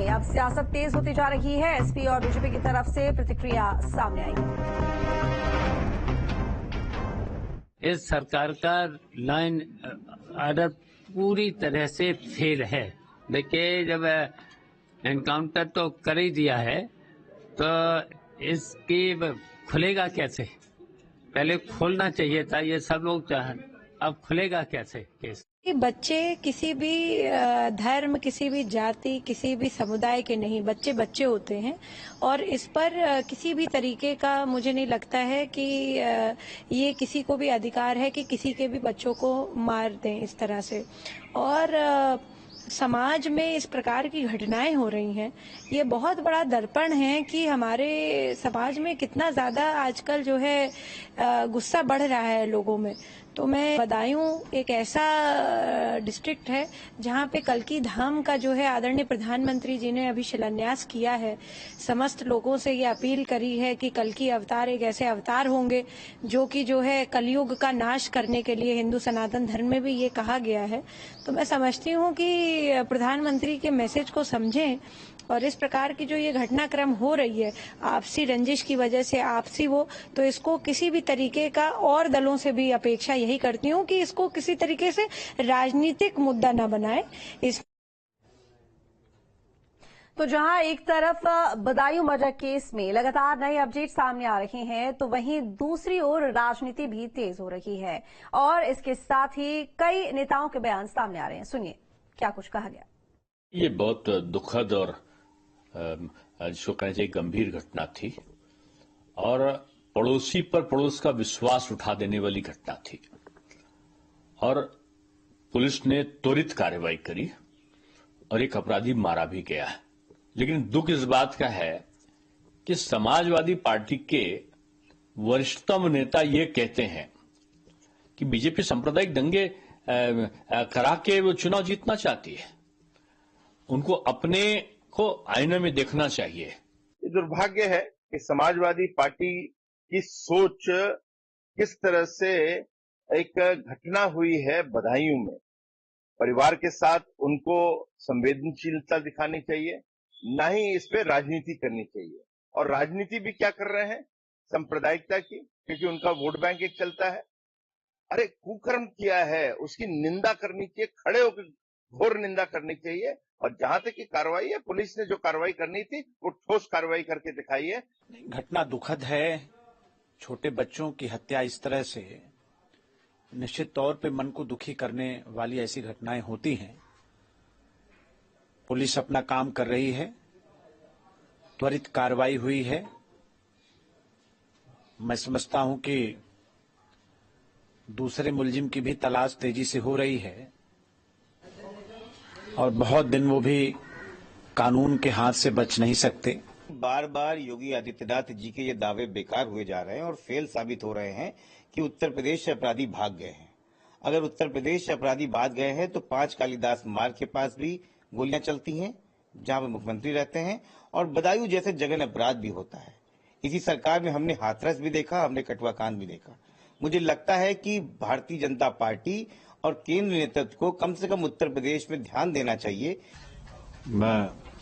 में अब सियासत तेज होती जा रही है। एसपी और बीजेपी की तरफ से प्रतिक्रिया सामने आई। इस सरकार का लाइन ऑर्डर पूरी तरह से फेल है। देखिए, जब एनकाउंटर तो कर ही दिया है तो इसकी खुलेगा कैसे? पहले खोलना चाहिए था, ये सब लोग चाह, अब खुलेगा कैसे केस? बच्चे किसी भी धर्म, किसी भी जाति, किसी भी समुदाय के नहीं, बच्चे बच्चे होते हैं और इस पर किसी भी तरीके का मुझे नहीं लगता है कि ये किसी को भी अधिकार है कि किसी के भी बच्चों को मार दें इस तरह से। और समाज में इस प्रकार की घटनाएं हो रही हैं, ये बहुत बड़ा दर्पण है कि हमारे समाज में कितना ज्यादा आजकल जो है गुस्सा बढ़ रहा है लोगों में। तो मैं बदायूं एक ऐसा डिस्ट्रिक्ट है जहां पे कल्की धाम का जो है आदरणीय प्रधानमंत्री जी ने अभी शिलान्यास किया है। समस्त लोगों से ये अपील करी है कि कल्की अवतार एक ऐसे अवतार होंगे जो है कलयुग का नाश करने के लिए, हिंदू सनातन धर्म में भी ये कहा गया है। तो मैं समझती हूँ कि प्रधानमंत्री के मैसेज को समझें और इस प्रकार की जो ये घटनाक्रम हो रही है आपसी रंजिश की वजह से, आपसी वो, तो इसको किसी भी तरीके का, और दलों से भी अपेक्षा यही करती हूँ कि इसको किसी तरीके से राजनीतिक मुद्दा न बनाए। इस तो जहां एक तरफ बदायूं मर्डर केस में लगातार नए अपडेट सामने आ रहे हैं, तो वहीं दूसरी ओर राजनीति भी तेज हो रही है और इसके साथ ही कई नेताओं के बयान सामने आ रहे हैं। सुनिए क्या कुछ कहा गया। ये बहुत दुखद और जिसको कहना चाहिए गंभीर घटना थी और पड़ोसी पर पड़ोस का विश्वास उठा देने वाली घटना थी और पुलिस ने त्वरित कार्रवाई करी और एक अपराधी मारा भी गया है। लेकिन दुख इस बात का है कि समाजवादी पार्टी के वरिष्ठतम नेता ये कहते हैं कि बीजेपी सांप्रदायिक दंगे करा के वो चुनाव जीतना चाहती है, उनको अपने को आईने में देखना चाहिए। ये दुर्भाग्य है कि समाजवादी पार्टी की सोच किस तरह से एक घटना हुई है बदायूं में। परिवार के साथ उनको संवेदनशीलता दिखानी चाहिए, ना ही इस पे राजनीति करनी चाहिए। और राजनीति भी क्या कर रहे हैं, सांप्रदायिकता की, क्योंकि उनका वोट बैंक एक चलता है। अरे कुकर्म किया है उसकी निंदा करनी चाहिए, खड़े होकर घोर निंदा करनी चाहिए। और जहां तक की कार्रवाई है, पुलिस ने जो कार्रवाई करनी थी वो ठोस कार्रवाई करके दिखाई है। घटना दुखद है। छोटे बच्चों की हत्या इस तरह से निश्चित तौर पे मन को दुखी करने वाली ऐसी घटनाएं होती हैं। पुलिस अपना काम कर रही है, त्वरित कार्रवाई हुई है। मैं समझता हूं कि दूसरे मुलजिम की भी तलाश तेजी से हो रही है और बहुत दिन वो भी कानून के हाथ से बच नहीं सकते। बार बार योगी आदित्यनाथ जी के ये दावे बेकार हुए जा रहे हैं और फेल साबित हो रहे हैं कि उत्तर प्रदेश से अपराधी भाग गए हैं। अगर उत्तर प्रदेश से अपराधी भाग गए हैं तो 5 कालिदास मार्ग के पास भी गोलियां चलती हैं जहां पर मुख्यमंत्री रहते हैं और बदायूं जैसे जघन अपराध भी होता है। इसी सरकार में हमने हाथरस भी देखा, हमने कठुआ कांड भी देखा। मुझे लगता है कि भारतीय जनता पार्टी और केंद्र नेतृत्व को कम से कम उत्तर प्रदेश में ध्यान देना चाहिए। मैं